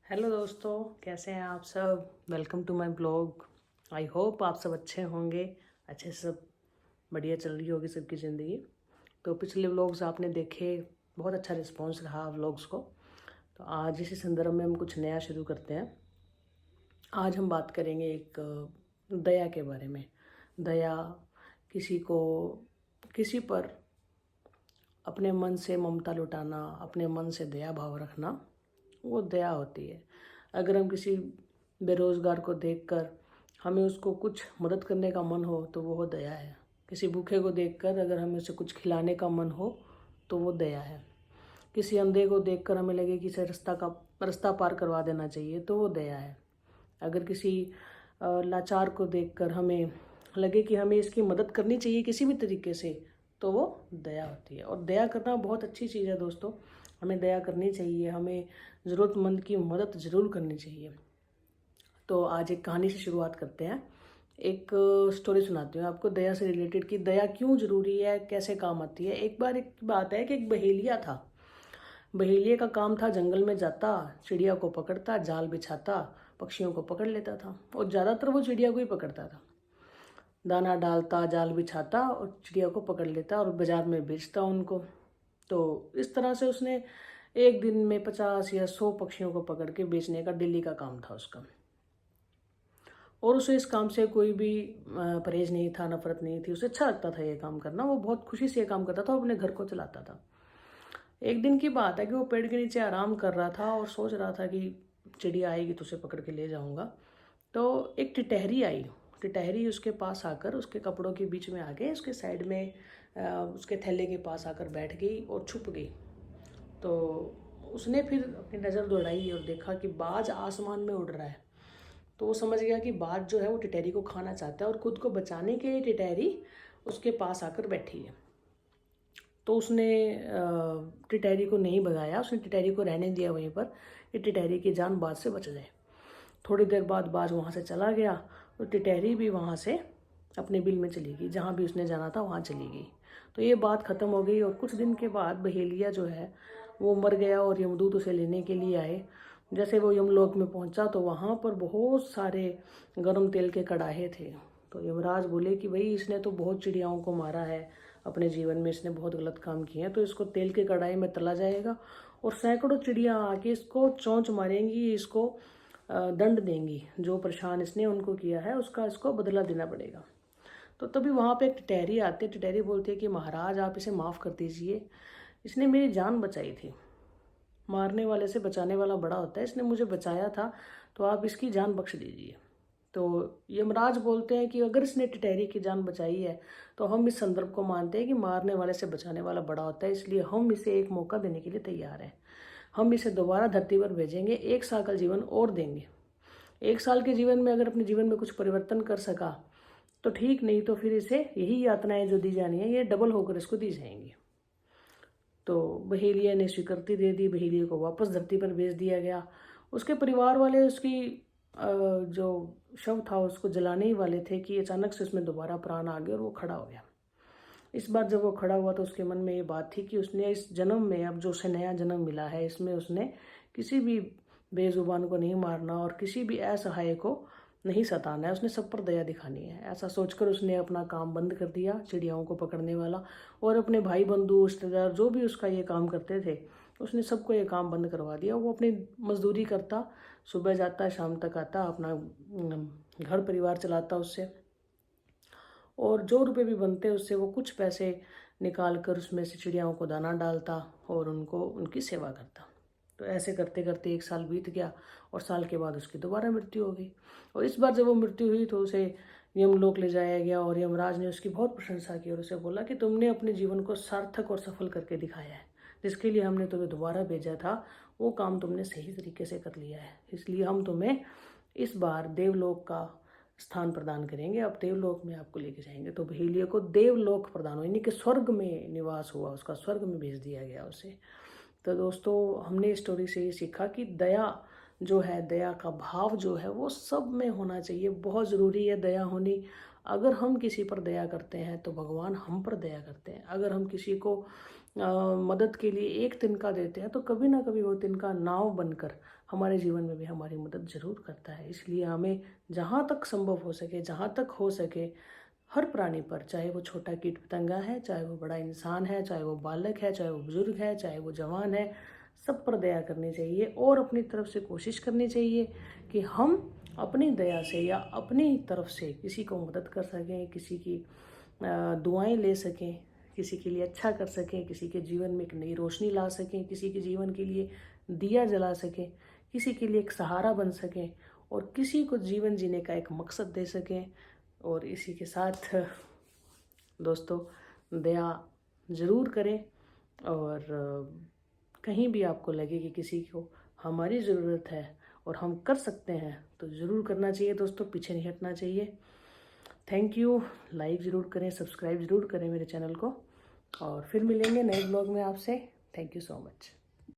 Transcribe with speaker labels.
Speaker 1: Hello दोस्तों, कैसे हैं आप सब। Welcome to my blog. I hope आप सब अच्छे होंगे, अच्छे से सब बढ़िया चल रही होगी सबकी ज़िंदगी। तो पिछले व्लॉग्स आपने देखे, बहुत अच्छा रिस्पांस रहा व्लॉग्स को। तो आज इसी संदर्भ में हम कुछ नया शुरू करते हैं। आज हम बात करेंगे एक दया के बारे में। दया, किसी को किसी पर अपने मन से ममता लुटाना, अपने मन से दया भाव रखना, वो दया होती है। अगर हम किसी बेरोज़गार को देखकर हमें उसको कुछ मदद करने का मन हो तो वो दया है। किसी भूखे को देखकर अगर हमें उसे कुछ खिलाने का मन हो तो वो दया है। किसी अंधे को देखकर हमें लगे कि इसे रास्ता पार करवा देना चाहिए तो वो दया है। अगर किसी लाचार को देखकर हमें लगे कि हमें इसकी मदद करनी चाहिए किसी भी तरीके से, तो वो दया होती है। और दया करना बहुत अच्छी चीज़ है दोस्तों। हमें दया करनी चाहिए, हमें ज़रूरतमंद की मदद ज़रूर करनी चाहिए। तो आज एक कहानी से शुरुआत करते हैं। एक स्टोरी सुनाती हूँ आपको दया से रिलेटेड, कि दया क्यों ज़रूरी है, कैसे काम आती है। एक बार एक बात है कि एक बहेलिया था। बहेलिये का काम था जंगल में जाता, चिड़िया को पकड़ता, जाल बिछाता, पक्षियों को पकड़ लेता था। और ज़्यादातर वो चिड़िया को ही पकड़ता था। दाना डालता, जाल बिछाता और चिड़िया को पकड़ लेता और बाजार में बेचता उनको। तो इस तरह से उसने एक दिन में 50 या 100 पक्षियों को पकड़ के बेचने का डेली का काम था उसका। और उसे इस काम से कोई भी परहेज नहीं था, नफरत नहीं थी। उसे अच्छा लगता था ये काम करना, वो बहुत खुशी से ये काम करता था, अपने घर को चलाता था। एक दिन की बात है कि वो पेड़ के नीचे आराम कर रहा था और सोच रहा था कि चिड़िया आएगी तो उसे पकड़ के ले जाऊंगा। तो एक टिटहरी आई। टिटहरी उसके पास आकर उसके कपड़ों के बीच में आ गए, उसके साइड में उसके थैले के पास आकर बैठ गई और छुप गई। तो उसने फिर अपनी नज़र दौड़ाई और देखा कि बाज आसमान में उड़ रहा है। तो वो समझ गया कि बाज जो है वो टिटहरी को खाना चाहता है और खुद को बचाने के लिए टिटहरी उसके पास आकर बैठी है। तो उसने टिटहरी को नहीं भगाया, उसने टिटहरी को रहने दिया वहीं पर कि टिटहरी की जान बाज से बच जाए। थोड़ी देर बाद बाज वहाँ से चला गया तो टिटहरी भी वहाँ से अपने बिल में चली गई, जहाँ भी उसने जाना था वहाँ चली गई। तो ये बात ख़त्म हो गई और कुछ दिन के बाद बहेलिया जो है वो मर गया और यमदूत उसे लेने के लिए आए। जैसे वो यमलोक में पहुंचा तो वहाँ पर बहुत सारे गर्म तेल के कड़ाहे थे। तो यमराज बोले कि भाई इसने तो बहुत चिड़ियाओं को मारा है अपने जीवन में, इसने बहुत गलत काम किए हैं, तो इसको तेल के कढ़ाई में तला जाएगा और सैकड़ों चिड़िया आके इसको चोंच मारेंगी, इसको दंड देंगी। जो परेशान इसने उनको किया है उसका इसको बदला देना पड़ेगा। तो तभी वहाँ पे एक टिटहरी आती है। टिटहरी बोलती है कि महाराज आप इसे माफ़ कर दीजिए, इसने मेरी जान बचाई थी। मारने वाले से बचाने वाला बड़ा होता है, इसने मुझे बचाया था, तो आप इसकी जान बख्श दीजिए। तो यमराज बोलते हैं कि अगर इसने टिटहरी की जान बचाई है तो हम इस संदर्भ को मानते हैं कि मारने वाले से बचाने वाला बड़ा होता है, इसलिए हम इसे एक मौका देने के लिए तैयार हैं। हम इसे दोबारा धरती पर भेजेंगे, 1 साल का जीवन और देंगे। 1 साल के जीवन में अगर अपने जीवन में कुछ परिवर्तन कर सका तो ठीक, नहीं तो फिर इसे यही यातनाएं जो दी जानी है ये डबल होकर इसको दी जाएंगी। तो बहेलिया ने स्वीकृति दे दी, बहेलिया को वापस धरती पर भेज दिया गया। उसके परिवार वाले उसकी जो शव था उसको जलाने ही वाले थे कि अचानक से उसमें दोबारा प्राण आ गए और वो खड़ा हो गया। इस बार जब वो खड़ा हुआ तो उसके मन में ये बात थी कि उसने इस जन्म में, अब जो उसे नया जन्म मिला है, इसमें उसने किसी भी बेजुबान को नहीं मारना और किसी भी असहाय को नहीं सताना है, उसने सब पर दया दिखानी है। ऐसा सोचकर उसने अपना काम बंद कर दिया, चिड़ियाओं को पकड़ने वाला, और अपने भाई बंधु रिश्तेदार जो भी उसका ये काम करते थे उसने सबको ये काम बंद करवा दिया। वो अपनी मजदूरी करता, सुबह जाता शाम तक आता, अपना घर परिवार चलाता उससे, और जो रुपए भी बनते उससे वो कुछ पैसे निकाल कर उसमें से चिड़ियाओं को दाना डालता और उनको उनकी सेवा करता। तो ऐसे करते करते 1 साल बीत गया और साल के बाद उसकी दोबारा मृत्यु हो गई। और इस बार जब वो मृत्यु हुई तो उसे यमलोक ले जाया गया और यमराज ने उसकी बहुत प्रशंसा की और उसे बोला कि तुमने अपने जीवन को सार्थक और सफल करके दिखाया है। जिसके लिए हमने तुम्हें दोबारा भेजा था वो काम तुमने सही तरीके से कर लिया है, इसलिए हम तुम्हें इस बार देवलोक का स्थान प्रदान करेंगे, अब देवलोक में आपको लेके जाएंगे। तो बहेलिया को देवलोक प्रदान हुआ, यानी कि स्वर्ग में निवास हुआ उसका, स्वर्ग में भेज दिया गया उसे। तो दोस्तों हमने इस स्टोरी से ये सीखा कि दया जो है, दया का भाव जो है वो सब में होना चाहिए, बहुत ज़रूरी है दया होनी। अगर हम किसी पर दया करते हैं तो भगवान हम पर दया करते हैं। अगर हम किसी को मदद के लिए एक तिनका देते हैं तो कभी ना कभी वो तिनका नाव बनकर हमारे जीवन में भी हमारी मदद ज़रूर करता है। इसलिए हमें जहाँ तक संभव हो सके, जहाँ तक हो सके, हर प्राणी पर, चाहे वो छोटा कीट पतंगा है, चाहे वो बड़ा इंसान है, चाहे वो बालक है, चाहे वो बुजुर्ग है, चाहे वो जवान है, सब पर दया करनी चाहिए और अपनी तरफ से कोशिश करनी चाहिए कि हम अपनी दया से या अपनी तरफ से किसी को मदद कर सकें, किसी की दुआएं ले सकें, किसी के लिए अच्छा कर सकें, किसी के जीवन में एक नई रोशनी ला सकें, किसी के जीवन के लिए दिया जला सकें, किसी के लिए एक सहारा बन सकें और किसी को जीवन जीने का एक मकसद दे सकें। और इसी के साथ दोस्तों, दया ज़रूर करें और कहीं भी आपको लगे कि किसी को हमारी ज़रूरत है और हम कर सकते हैं तो ज़रूर करना चाहिए दोस्तों, पीछे नहीं हटना चाहिए। Thank you. लाइक ज़रूर करें, सब्सक्राइब ज़रूर करें मेरे चैनल को और फिर मिलेंगे नए ब्लॉग में आपसे। Thank you so much.